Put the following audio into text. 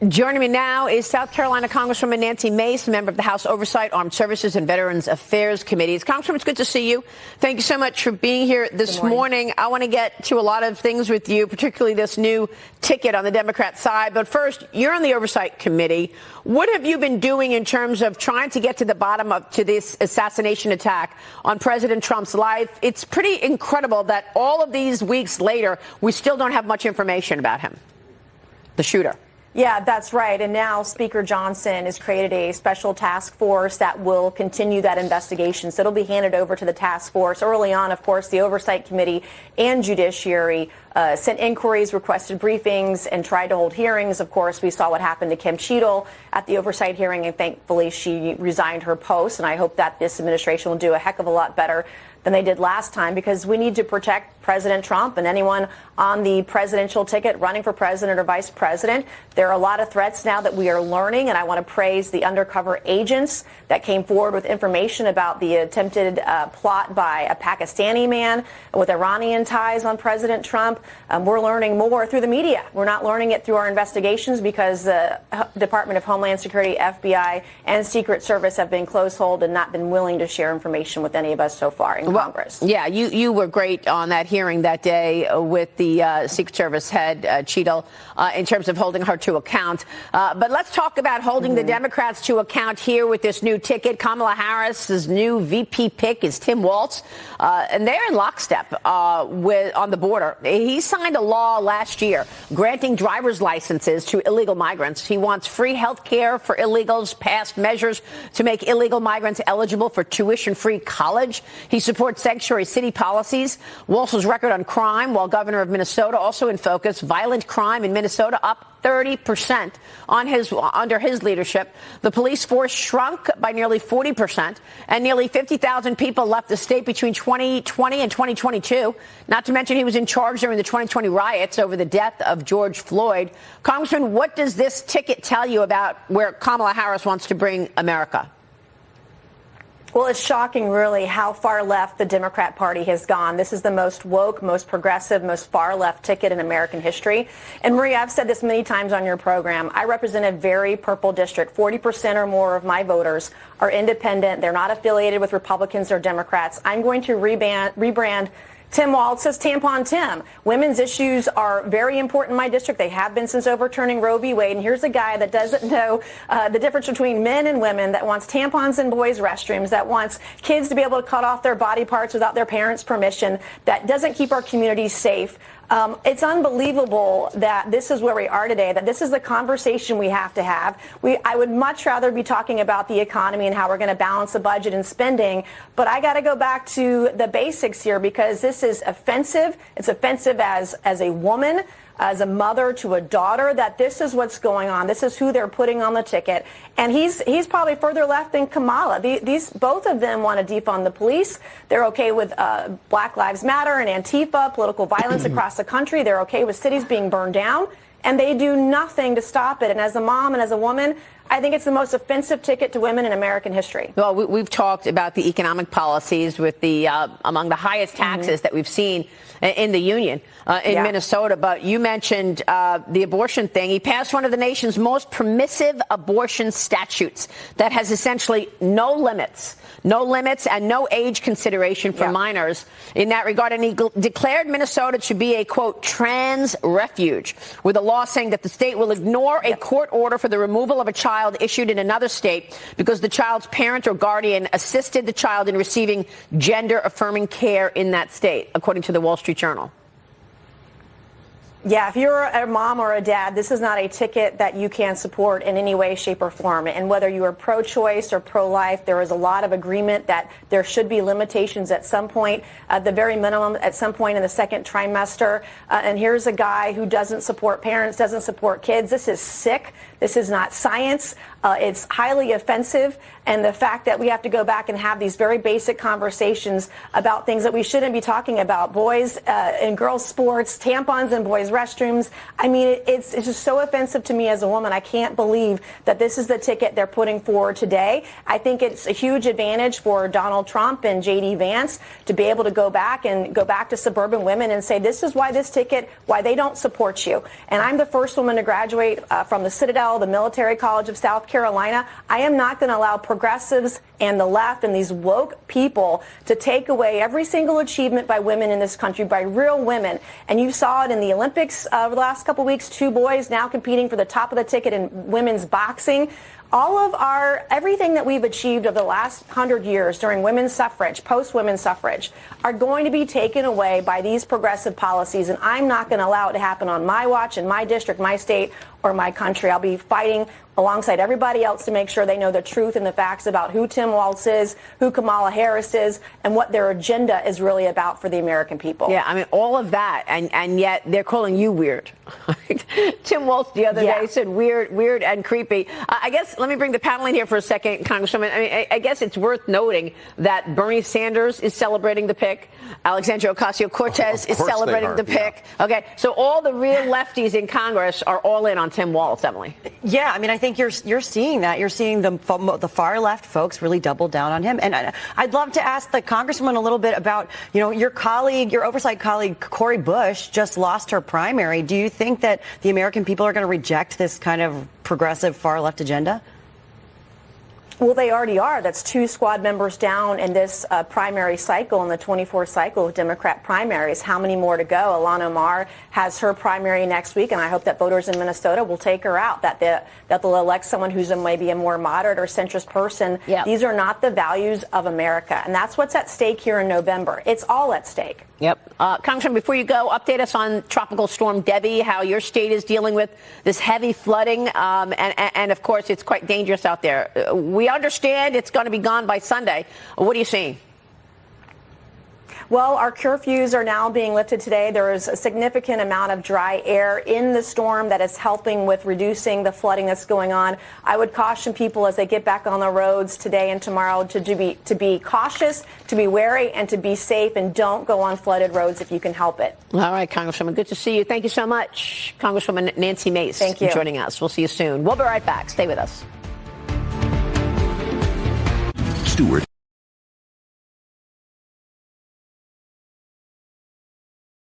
Joining me now is South Carolina Congresswoman Nancy Mace, member of the House Oversight, Armed Services, and Veterans Affairs Committees. Congresswoman, it's good to see you. Thank you so much for being here this morning. I want to get to a lot of things with you, particularly this new ticket on the Democrat side. But first, you're on the Oversight Committee. What have you been doing in terms of trying to get to the bottom of this assassination attack on President Trump's life? It's pretty incredible that all of these weeks later, we still don't have much information about him, the shooter. Yeah, that's right. And now Speaker Johnson has created a special task force that will continue that investigation. So it'll be handed over to the task force. Early on, of course, the Oversight Committee and Judiciary sent inquiries, requested briefings, and tried to hold hearings. Of course, we saw what happened to Kim Cheadle at the oversight hearing, and thankfully she resigned her post. And I hope that this administration will do a heck of a lot better than they did last time, because we need to protect President Trump and anyone on the presidential ticket running for president or vice president. There are a lot of threats now that we are learning, and I want to praise the undercover agents that came forward with information about the attempted plot by a Pakistani man with Iranian ties on President Trump. We're learning more through the media. We're not learning it through our investigations because the Department of Homeland Security, FBI, and Secret Service have been close-hold and not been willing to share information with any of us so far in Congress. Yeah, you were great on that hearing that day with the Secret Service head, Cheadle, in terms of holding her to account. But let's talk about holding the Democrats to account here with this new ticket. Kamala Harris's new VP pick is Tim Waltz, and they're in lockstep on the border. He signed a law last year granting driver's licenses to illegal migrants. He wants free health care for illegals, passed measures to make illegal migrants eligible for tuition-free college. He supports sanctuary city policies. Waltz's record on crime, while governor of Minnesota, also in focus. Violent crime in Minnesota up 30% under his leadership. The police force shrunk by nearly 40%, and nearly 50,000 people left the state between 2020 and 2022. Not to mention he was in charge during the 2020 riots over the death of George Floyd. Congressman, what does this ticket tell you about where Kamala Harris wants to bring America? Well, it's shocking, really, how far left the Democrat Party has gone. This is the most woke, most progressive, most far-left ticket in American history. And, Maria, I've said this many times on your program. I represent a very purple district. 40% or more of my voters are independent. They're not affiliated with Republicans or Democrats. I'm going to rebrand Tim Waltz as Tampon Tim. Women's issues are very important in my district. They have been since overturning Roe v. Wade. And here's a guy that doesn't know the difference between men and women, that wants tampons in boys' restrooms, that wants kids to be able to cut off their body parts without their parents' permission, that doesn't keep our communities safe. It's unbelievable that this is where we are today, that this is the conversation we have to have. I would much rather be talking about the economy and how we're going to balance the budget and spending. But I got to go back to the basics here, because this is offensive. It's offensive as a woman, as a mother to a daughter, that this is what's going on. This is who they're putting on the ticket. And he's probably further left than Kamala. Both of them want to defund the police. They're okay with Black Lives Matter and Antifa, political violence across the country. They're okay with cities being burned down. And they do nothing to stop it. And as a mom and as a woman, I think it's the most offensive ticket to women in American history. Well, we've talked about the economic policies with the among the highest taxes that we've seen in the union in Minnesota. But you mentioned the abortion thing. He passed one of the nation's most permissive abortion statutes that has essentially no limits and no age consideration for minors in that regard. And he declared Minnesota to be a, quote, trans refuge, with a law saying that the state will ignore a court order for the removal of a child issued in another state because the child's parent or guardian assisted the child in receiving gender-affirming care in that state, according to the Wall Street Journal. Yeah, if you're a mom or a dad, this is not a ticket that you can support in any way, shape, or form. And whether you are pro-choice or pro-life, there is a lot of agreement that there should be limitations at some point, at the very minimum, at some point in the second trimester. And here's a guy who doesn't support parents, doesn't support kids. This is sick. This is not science. It's highly offensive. And the fact that we have to go back and have these very basic conversations about things that we shouldn't be talking about, boys and girls sports, tampons in boys' restrooms. I mean, it's just so offensive to me as a woman. I can't believe that this is the ticket they're putting forward today. I think it's a huge advantage for Donald Trump and J.D. Vance to be able to go back to suburban women and say, this is why this ticket, why they don't support you. And I'm the first woman to graduate from the Citadel, the Military College of South Carolina. I am not going to allow progressives and the left and these woke people to take away every single achievement by women in this country, by real women. And you saw it in the Olympics over the last couple of weeks, 2 boys now competing for the top of the ticket in women's boxing. All of everything that we've achieved over the last 100 years during women's suffrage, post-women's suffrage, are going to be taken away by these progressive policies. And I'm not going to allow it to happen on my watch, in my district, my state, or my country. I'll be fighting alongside everybody else to make sure they know the truth and the facts about who Tim Waltz is, who Kamala Harris is, and what their agenda is really about for the American people. Yeah, I mean, all of that, and yet they're calling you weird. Tim Waltz the other day said weird and creepy. I guess, let me bring the panel in here for a second, Congresswoman. I mean, I guess it's worth noting that Bernie Sanders is celebrating the pick. Alexandria Ocasio-Cortez is celebrating the pick. Yeah. Okay, so all the real lefties in Congress are all in on Tim Waltz, Emily. Yeah, I mean, I think you're seeing that. You're seeing the far left folks really double down on him. And I'd love to ask the Congresswoman a little bit about, your colleague, your oversight colleague, Cori Bush, just lost her primary. Do you think that the American people are going to reject this kind of progressive far left agenda? Well, they already are. That's 2 squad members down in this primary cycle, in the 24 cycle of Democrat primaries. How many more to go? Ilhan Omar has her primary next week, and I hope that voters in Minnesota will take her out, that they'll elect someone who's maybe a more moderate or centrist person. Yep. These are not the values of America, and that's what's at stake here in November. It's all at stake. Yep. Congressman, before you go, update us on Tropical Storm Debby, how your state is dealing with this heavy flooding. And of course, it's quite dangerous out there. We understand it's going to be gone by Sunday. What are you seeing? Well, our curfews are now being lifted today. There is a significant amount of dry air in the storm that is helping with reducing the flooding that's going on. I would caution people as they get back on the roads today and tomorrow to be cautious, to be wary, and to be safe, and don't go on flooded roads if you can help it. All right, Congresswoman, good to see you. Thank you so much. Congresswoman Nancy Mace. Thank you. Joining us. We'll see you soon. We'll be right back. Stay with us. Stewart.